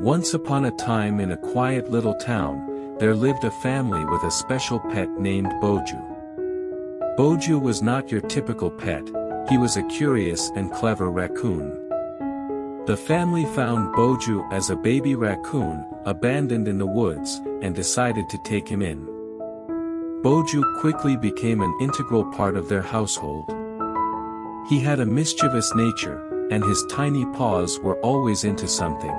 Once upon a time in a quiet little town, there lived a family with a special pet named Boju. Boju was not your typical pet, he was a curious and clever raccoon. The family found Boju as a baby raccoon, abandoned in the woods, and decided to take him in. Boju quickly became an integral part of their household. He had a mischievous nature, and his tiny paws were always into something.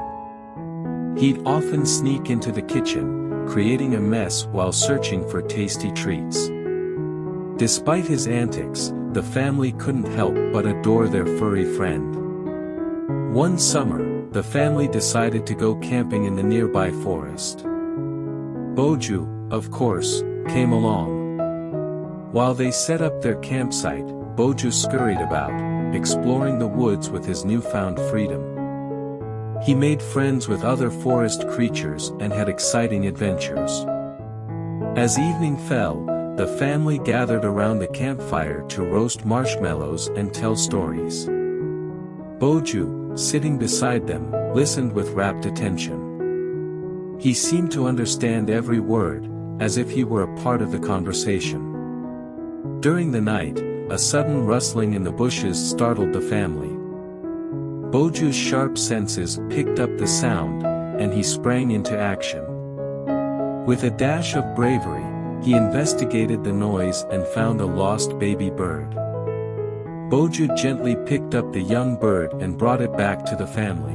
He'd often sneak into the kitchen, creating a mess while searching for tasty treats. Despite his antics, the family couldn't help but adore their furry friend. One summer, the family decided to go camping in the nearby forest. Boju, of course, came along. While they set up their campsite, Boju scurried about, exploring the woods with his newfound freedom. He made friends with other forest creatures and had exciting adventures. As evening fell, the family gathered around the campfire to roast marshmallows and tell stories. Boju, sitting beside them, listened with rapt attention. He seemed to understand every word, as if he were a part of the conversation. During the night, a sudden rustling in the bushes startled the family. Boju's sharp senses picked up the sound, and he sprang into action. With a dash of bravery, he investigated the noise and found a lost baby bird. Boju gently picked up the young bird and brought it back to the family.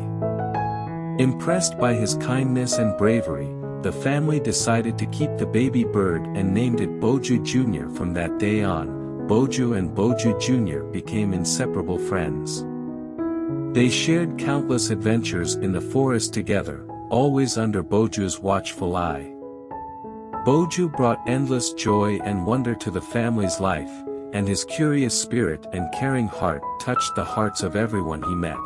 Impressed by his kindness and bravery, the family decided to keep the baby bird and named it Boju Jr. From that day on, Boju and Boju Jr. became inseparable friends. They shared countless adventures in the forest together, always under Boju's watchful eye. Boju brought endless joy and wonder to the family's life, and his curious spirit and caring heart touched the hearts of everyone he met.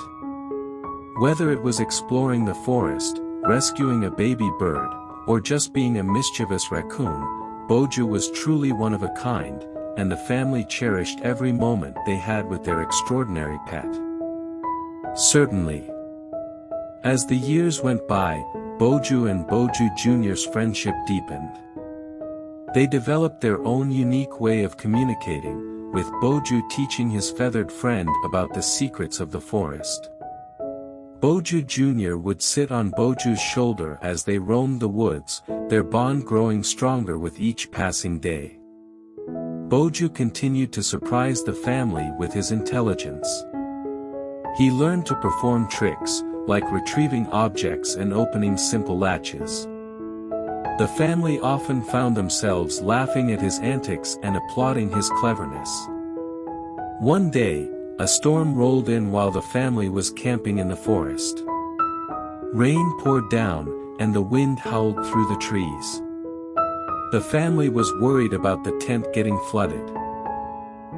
Whether it was exploring the forest, rescuing a baby bird, or just being a mischievous raccoon, Boju was truly one of a kind, and the family cherished every moment they had with their extraordinary pet. Certainly. As the years went by, Boju and Boju Jr.'s friendship deepened. They developed their own unique way of communicating, with Boju teaching his feathered friend about the secrets of the forest. Boju Jr. would sit on Boju's shoulder as they roamed the woods, their bond growing stronger with each passing day. Boju continued to surprise the family with his intelligence. He learned to perform tricks, like retrieving objects and opening simple latches. The family often found themselves laughing at his antics and applauding his cleverness. One day, a storm rolled in while the family was camping in the forest. Rain poured down, and the wind howled through the trees. The family was worried about the tent getting flooded.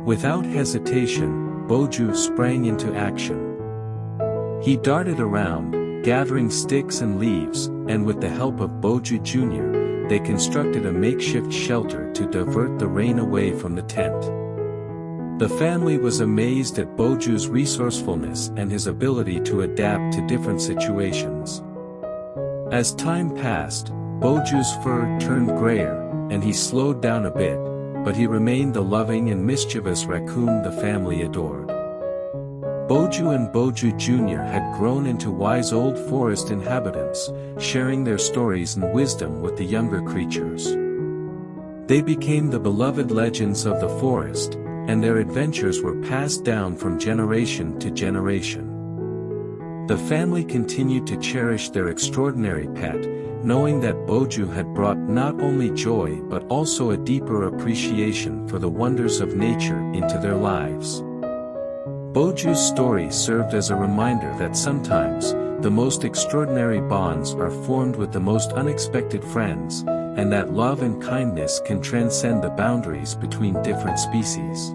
Without hesitation, Boju sprang into action. He darted around, gathering sticks and leaves, and with the help of Boju Jr., they constructed a makeshift shelter to divert the rain away from the tent. The family was amazed at Boju's resourcefulness and his ability to adapt to different situations. As time passed, Boju's fur turned grayer, and he slowed down a bit, but he remained the loving and mischievous raccoon the family adored. Boju and Boju Jr. had grown into wise old forest inhabitants, sharing their stories and wisdom with the younger creatures. They became the beloved legends of the forest, and their adventures were passed down from generation to generation. The family continued to cherish their extraordinary pet, knowing that Boju had brought not only joy but also a deeper appreciation for the wonders of nature into their lives. Boju's story served as a reminder that sometimes, the most extraordinary bonds are formed with the most unexpected friends, and that love and kindness can transcend the boundaries between different species.